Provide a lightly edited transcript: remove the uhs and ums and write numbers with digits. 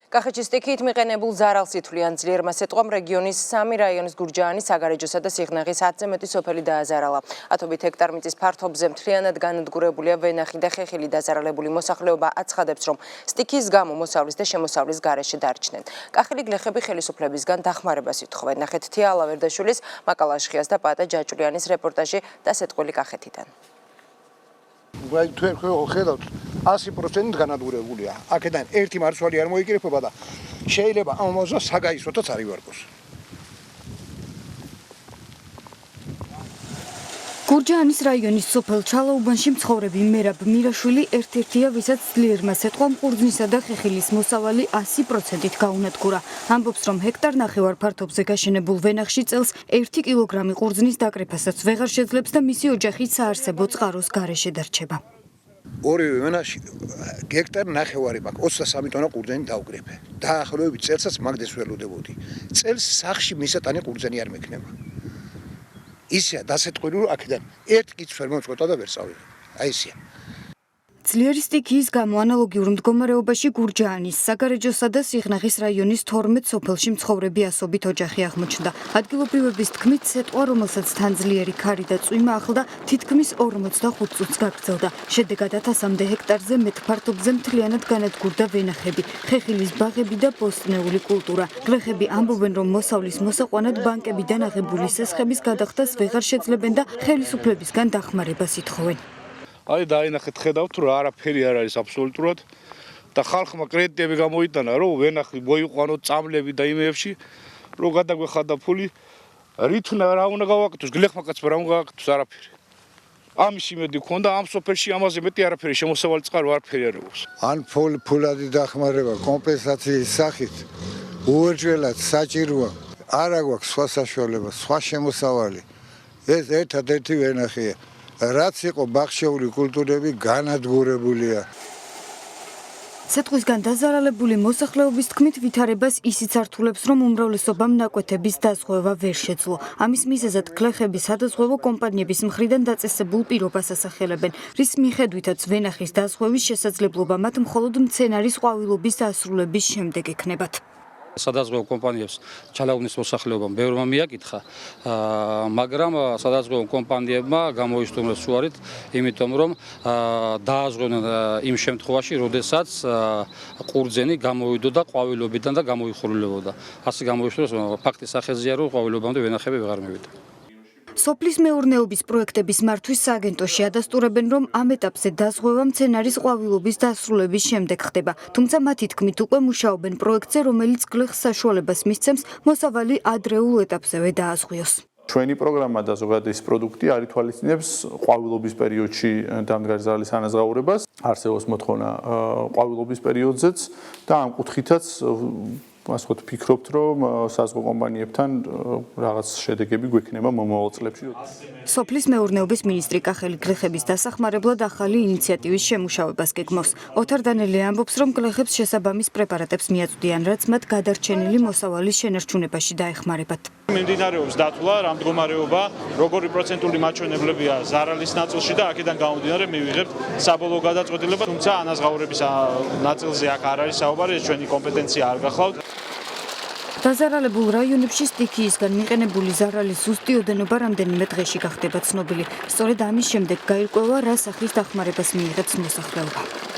კახეთის სტიქიით მიყენებულ ზარალს ითვლიან ძლიერმა სიტყვამ რეგიონის 3 რაიონის გურჯაანის, საგარეჯოსა და სიღნაღის 10-ზე მეტი სოფელი დააზარალა. ათობით ჰექტარ მიწის ფართობზე მთლიანად განადგურებულია ვენახი და ხეხილი დაზარალებული მოსახლეობა აცხადებს, რომ სტიქიის გამო მოსავლის და შემოსავლის გარეშე დარჩნენ. კახელი გლეხები ხელისუფლებისგან დახმარებას ითხოვენ. ნახეთ თია ალავერდაშვილის, მაკალაშხიას და პატა ჯაჭულიანის რეპორტაჟი დასეტყვილი კახეთიდან. ხედავთ 100% განადგურებულია. აქედან ერთი მარცვალი არ მოიკრიფება და შეიძლება ამ მომავალს საგაისროთაც არ ივარგოს. გურჯაანის რაიონის სოფელ ჩალაუბანში მცხოვრები მერაბ მირაშვილი ერთ-ერთია, ვისაც ძლიერმა სიტყვამ ყურძნისა და ხეხილის მოსავალი 100%-ით გაუნადგურა. ამბობს, რომ ჰექტარ ნახევარ ფართობზე გაშენებულ ვენახში წელს 1 კილოგრამი ყურძნის დაკრიფასაც ვეღარ შეძლებს და მისი ოჯახი საარსებო წყაროს გარეშე დარჩება. ორივე ვენახში ჰექტარ ნახევარი მაქვს 23 ტონა ყურძენი დაუგრებე. დაახლოებით წელსაც მაგდეს ველოდებოდი. წელს სახში მისატანი ყურძენი არ მექნება. ისია დასეტყვილი რომ აქედან ერთ კიც ვერ მომწყვეტა და ვერ წავიდა. აი ისია. ძლიერი სტიქიის გამო ანალოგიურ მდგომარეობაში გურჯაანის, საგარეჯოსა და სიღნაღის რაიონის 12 სოფელში მცხოვრები ასობით ოჯახი აღმოჩნდა. ადგილობრივების თქმით, სიტყვა, რომელსაც თან ძლიერი ქარი და წვიმა ახლდა, თითქმის 45 წუთს გაგრძელდა. შედეგადაც 100 ჰექტარზე მეტ ფართობზე მთლიანად განადგურდა ვენახები, ხეხილის ბაღები და ბოსტნეული კულტურა. გლეხები ამბობენ, რომ მოსავლის მოსაყვანად ბანკებიდან აღებული სესხების გადახდას ვეღარ შეძლებენ და ხელისუფლებისგან დახმარებას ითხოვენ. აი დაინახეთ, ხედავთ რომ არაფერი არ არის აბსოლუტურად და ხალხმა კრედიტები გამოიტანა რომ ვენახი მოიყვანოთ წამლები და იმეებში რომ გადაგვეხადა ფული რითნა რა უნდა გავაკეთოს გლეხმა კაცმა რა უნდა გავაკეთოს არაფერი ამის იმედი ქონდა ამ სოფელში ამაზე მეტი არაფერი შემოსავალი წყარო არაფერი არ აქვს ან ფულადი დახმარება კომპენსაციის სახით უერთველად საჭიროა არ აქვს სხვა საშუალება სხვა შემოსავალი ეს ერთადერთი ვენახია რაც იყო ბაღშეული კულტურები განადგურებულია. სიტყვისგან დაზარალებული მოსახლეობის თქმით ვითარებას ისიც ართულებს, რომ უმრავლესობამ ნაკვეთების დაზღვევა ვერ შეძლო. ამის მიზეზად გლეხები სადაზღვევო კომპანიების მხრიდან დაწესებულ პირობას ასახელებენ, რის მიხედვითაც ვენახის დაზღვევის შესაძლებლობა მათ მხოლოდ მცენარის ყვავილობის დასრულების შემდეგ ექნებათ. სადაზღვევო კომპანიებს ჩალაუბნის მოსახლეობამ ბევრმა მიაკითხა, მაგრამ სადაზღვევო კომპანიებმა გამოისტუმრეს უარით, იმიტომ რომ დააზღვევდნენ იმ შემთხვევაში, როდესაც ყურძენი გამოვიდოდა ყვავილობიდან და გამოიხურულებოდა. ასე გამოისტუმრეს, ფაქტის სახეზეა, რომ ყვავილობამდე ვენახები ვეღარ მივიდა. სოფლის მეურნეობის პროექტების მართვის სააგენტოში ადასტურებენ, რომ ამ ეტაპზე დაზღვევა მცენარის ყვავილობის დასრულების შემდეგ ხდება. თუმცა მათი თქმით უკვე მუშაობენ პროექტზე, რომელიც გლეხს საშუალებას მისცემს მოსავალი ადრეულ ეტაპზევე დააზღვიოს. ჩვენი პროგრამა და ზოგადად ეს პროდუქტი არ ითვალისწინებს ყვავილობის პერიოდში დამდგარი ზარალის ანაზღაურებას. არსებობს მოთხოვნა ყვავილობის პერიოდზეც და ამ კუთხითაც ასე ვთქვათ, ფიქრობთ, რომ საზღვაო კომპანიებთან რაღაც შედეგები გვექნება მომავალ წლებში. სოფლის მეურნეობის მინისტრი კახელი გლეხების დასახმარებლად ახალი ინიციატივის შემუშავებას გეგმავს. ოთარ დანელი ამბობს, რომ გლეხებს შესაბამის პრეპარატებს მიაწვდიან, რაც მათ გადარჩენილი მოსავალის შენარჩუნებაში დაეხმარებათ. მიმდინარეობს დათვლა, რა მდგომარეობა, როგორი პროცენტული მაჩვენებლებია ზარალის ნაწილში და აქედან გამომდინარე მივიღებთ საბოლოო გადაწყვეტილება, თუმცა ანაზღაურების ნაწილზე აქ არ არის საუბარი, ეს ჩვენი კომპეტენცია არ გახლავთ. დაზარალებულ რაიონებში სტიქიისგან მიყენებული ზარალის ზუსტი ოდენობა რამდენიმე დღეში გახდება ცნობილი. სწორედ ამის შემდეგ გაირკვევა, რა სახის დახმარებას მიიღებს მოსახლეობა.